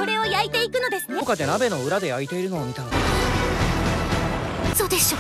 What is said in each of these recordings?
これを焼いていくのですね。どこかで鍋の裏で焼いているのを見たが。そうでしょ。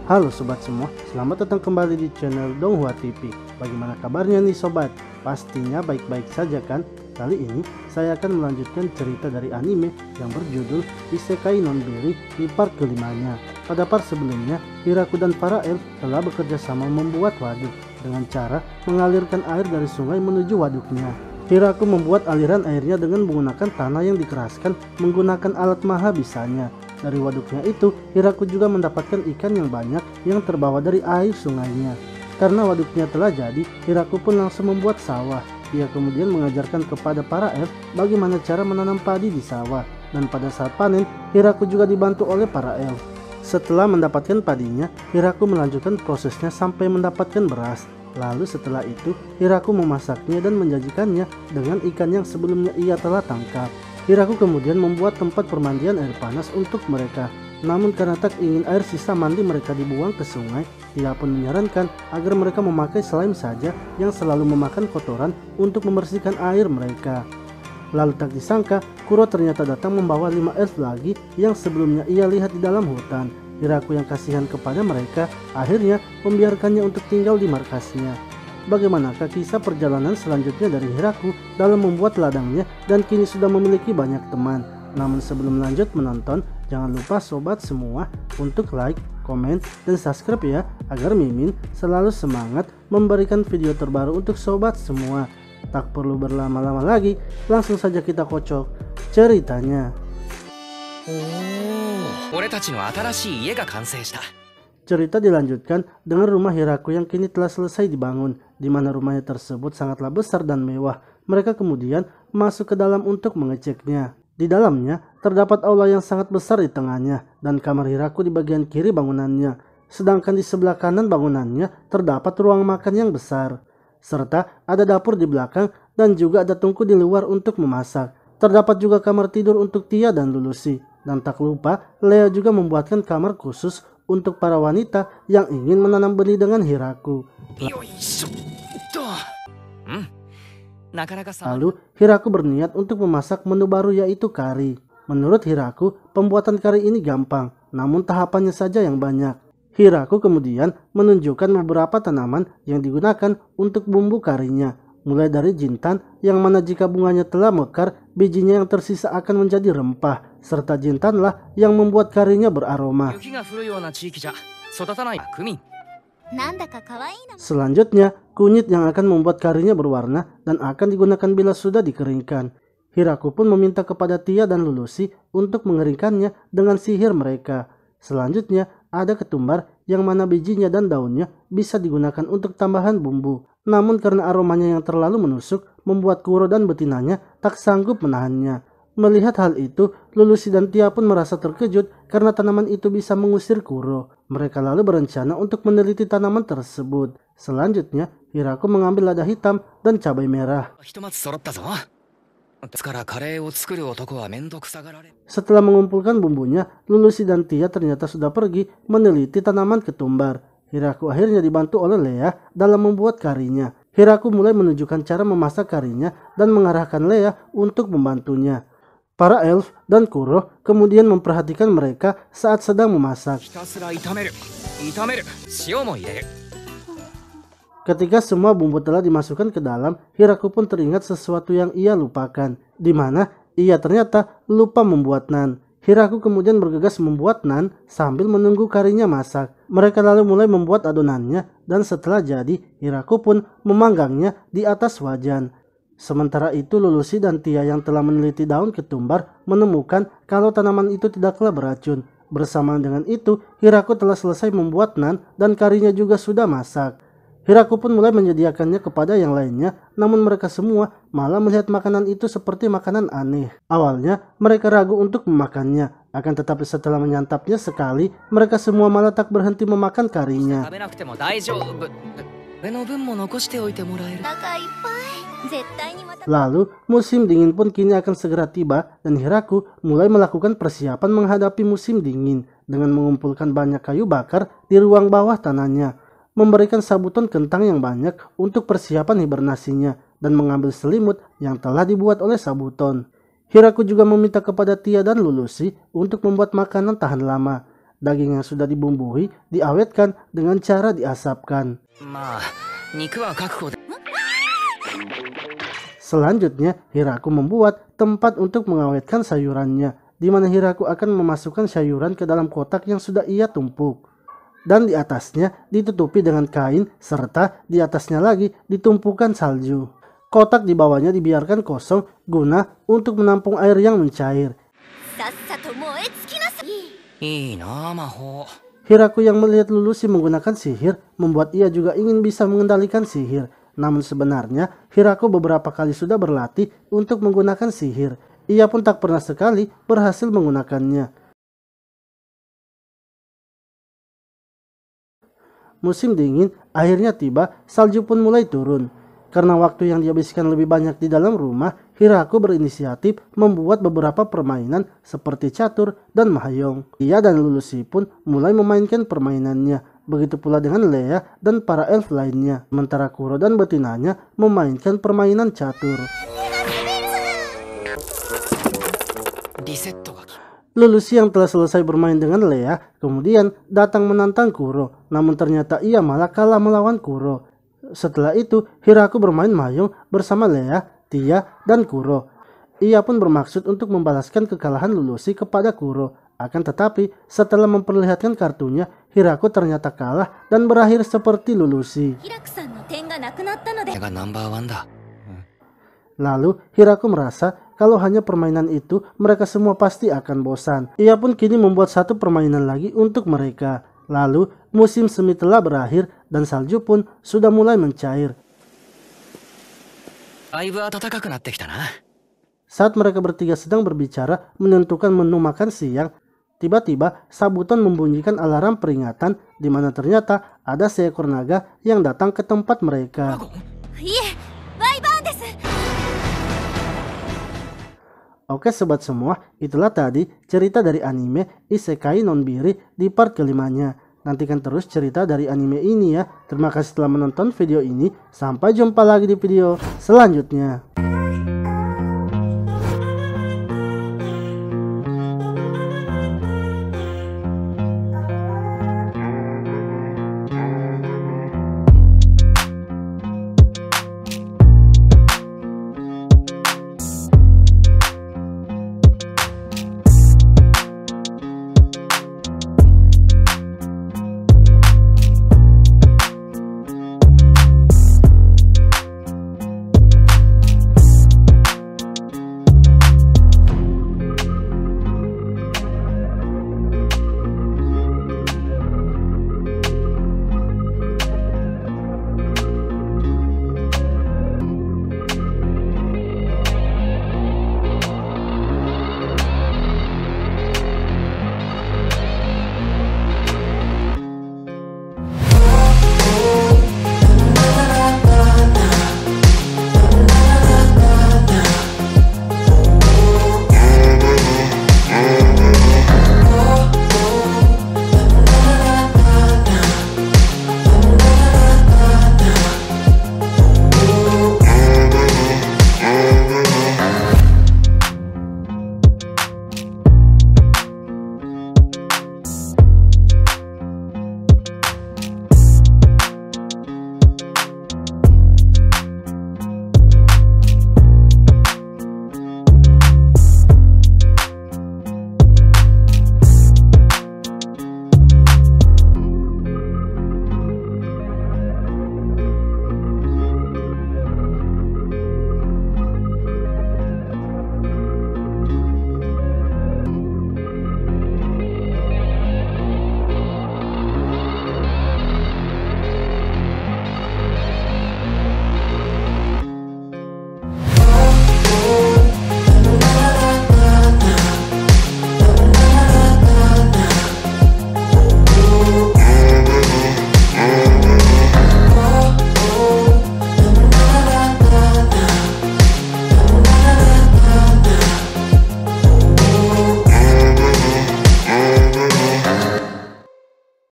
Halo sobat semua, selamat datang kembali di channel Donghua TV. Bagaimana kabarnya nih sobat? Pastinya baik-baik saja kan? Kali ini saya akan melanjutkan cerita dari anime yang berjudul Isekai Nonbiri di part kelimanya. Pada part sebelumnya, Hiraku dan para elf telah bekerja sama membuat waduk dengan cara mengalirkan air dari sungai menuju waduknya. Hiraku membuat aliran airnya dengan menggunakan tanah yang dikeraskan menggunakan alat mahabisanya. Dari waduknya itu, Hiraku juga mendapatkan ikan yang banyak yang terbawa dari air sungainya. Karena waduknya telah jadi, Hiraku pun langsung membuat sawah. Ia kemudian mengajarkan kepada para elf bagaimana cara menanam padi di sawah. Dan pada saat panen, Hiraku juga dibantu oleh para elf. Setelah mendapatkan padinya, Hiraku melanjutkan prosesnya sampai mendapatkan beras. Lalu setelah itu, Hiraku memasaknya dan menyajikannya dengan ikan yang sebelumnya ia telah tangkap. Hiraku kemudian membuat tempat permandian air panas untuk mereka. Namun karena tak ingin air sisa mandi mereka dibuang ke sungai, ia pun menyarankan agar mereka memakai slime saja yang selalu memakan kotoran untuk membersihkan air mereka. Lalu tak disangka, Kuro ternyata datang membawa 5 elf lagi yang sebelumnya ia lihat di dalam hutan. Hiraku yang kasihan kepada mereka akhirnya membiarkannya untuk tinggal di markasnya. Bagaimanakah kisah perjalanan selanjutnya dari Hiraku dalam membuat ladangnya dan kini sudah memiliki banyak teman? Namun sebelum lanjut menonton, jangan lupa sobat semua untuk like, komen, dan subscribe ya, agar Mimin selalu semangat memberikan video terbaru untuk sobat semua. Tak perlu berlama-lama lagi, langsung saja kita kocok ceritanya. Cerita dilanjutkan dengan rumah Hiraku yang kini telah selesai dibangun, di mana rumahnya tersebut sangatlah besar dan mewah. Mereka kemudian masuk ke dalam untuk mengeceknya. Di dalamnya terdapat aula yang sangat besar di tengahnya dan kamar Hiraku di bagian kiri bangunannya. Sedangkan di sebelah kanan bangunannya terdapat ruang makan yang besar. Serta ada dapur di belakang dan juga ada tungku di luar untuk memasak. Terdapat juga kamar tidur untuk Tia dan Lulusi. Dan tak lupa, Lea juga membuatkan kamar khusus untuk para wanita yang ingin menanam benih dengan Hiraku. Lalu Hiraku berniat untuk memasak menu baru yaitu kari. Menurut Hiraku, pembuatan kari ini gampang, namun tahapannya saja yang banyak. Hiraku kemudian menunjukkan beberapa tanaman yang digunakan untuk bumbu karinya. Mulai dari jintan yang mana jika bunganya telah mekar, bijinya yang tersisa akan menjadi rempah. Serta jintanlah yang membuat karinya beraroma. Selanjutnya, kunyit yang akan membuat karinya berwarna dan akan digunakan bila sudah dikeringkan. Hiraku pun meminta kepada Tia dan Lulusi untuk mengeringkannya dengan sihir mereka. Selanjutnya, ada ketumbar yang mana bijinya dan daunnya bisa digunakan untuk tambahan bumbu. Namun karena aromanya yang terlalu menusuk, membuat Kuro dan betinanya tak sanggup menahannya. Melihat hal itu, Lulusi dan Tia pun merasa terkejut karena tanaman itu bisa mengusir Kuro. Mereka lalu berencana untuk meneliti tanaman tersebut. Selanjutnya, Hiraku mengambil lada hitam dan cabai merah. Setelah mengumpulkan bumbunya, Lulusi dan Tia ternyata sudah pergi meneliti tanaman ketumbar. Hiraku akhirnya dibantu oleh Lea dalam membuat karinya. Hiraku mulai menunjukkan cara memasak karinya dan mengarahkan Lea untuk membantunya. Para elf dan Kuro kemudian memperhatikan mereka saat sedang memasak. Ketika semua bumbu telah dimasukkan ke dalam, Hiraku pun teringat sesuatu yang ia lupakan, di mana ia ternyata lupa membuat nan. Hiraku kemudian bergegas membuat nan sambil menunggu karinya masak. Mereka lalu mulai membuat adonannya dan setelah jadi, Hiraku pun memanggangnya di atas wajan. Sementara itu Lulusi dan Tia yang telah meneliti daun ketumbar menemukan kalau tanaman itu tidaklah beracun. Bersamaan dengan itu, Hiraku telah selesai membuat nan dan karinya juga sudah masak. Hiraku pun mulai menyediakannya kepada yang lainnya, namun mereka semua malah melihat makanan itu seperti makanan aneh. Awalnya mereka ragu untuk memakannya, akan tetapi setelah menyantapnya sekali, mereka semua malah tak berhenti memakan karinya. Lalu musim dingin pun kini akan segera tiba dan Hiraku mulai melakukan persiapan menghadapi musim dingin dengan mengumpulkan banyak kayu bakar di ruang bawah tanahnya. Memberikan sabuton kentang yang banyak untuk persiapan hibernasinya. dan mengambil selimut yang telah dibuat oleh Sabuton. Hiraku juga meminta kepada Tia dan Lulusi untuk membuat makanan tahan lama. Daging yang sudah dibumbui diawetkan dengan cara diasapkan. Selanjutnya, Hiraku membuat tempat untuk mengawetkan sayurannya, di mana Hiraku akan memasukkan sayuran ke dalam kotak yang sudah ia tumpuk. Dan di atasnya ditutupi dengan kain, serta di atasnya lagi ditumpukan salju. Kotak di bawahnya dibiarkan kosong guna untuk menampung air yang mencair. Hiraku yang melihat Lulusi menggunakan sihir membuat ia juga ingin bisa mengendalikan sihir. Namun sebenarnya Hiraku beberapa kali sudah berlatih untuk menggunakan sihir. Ia pun tak pernah sekali berhasil menggunakannya. Musim dingin akhirnya tiba, salju pun mulai turun. Karena waktu yang dihabiskan lebih banyak di dalam rumah, Hiraku berinisiatif membuat beberapa permainan seperti catur dan mahjong. Ia dan Lulusi pun mulai memainkan permainannya. Begitu pula dengan Lea dan para elf lainnya. Sementara Kuro dan betinanya memainkan permainan catur. Lulusi yang telah selesai bermain dengan Lea kemudian datang menantang Kuro, namun ternyata ia malah kalah melawan Kuro. Setelah itu Hiraku bermain mahjong bersama Lea, Tia, dan Kuro. Ia pun bermaksud untuk membalaskan kekalahan Lulusi kepada Kuro. Akan tetapi setelah memperlihatkan kartunya, Hiraku ternyata kalah dan berakhir seperti Lulusi. Lalu Hiraku merasa kalau hanya permainan itu mereka semua pasti akan bosan. Ia pun kini membuat satu permainan lagi untuk mereka. Lalu musim semi telah berakhir dan salju pun sudah mulai mencair. Saat mereka bertiga sedang berbicara menentukan menu makan siang, tiba-tiba Sabuton membunyikan alarm peringatan di mana ternyata ada seekor naga yang datang ke tempat mereka. Oke sobat semua, itulah tadi cerita dari anime Isekai Nonbiri di part kelimanya. Nantikan terus cerita dari anime ini ya. Terima kasih telah menonton video ini. Sampai jumpa lagi di video selanjutnya.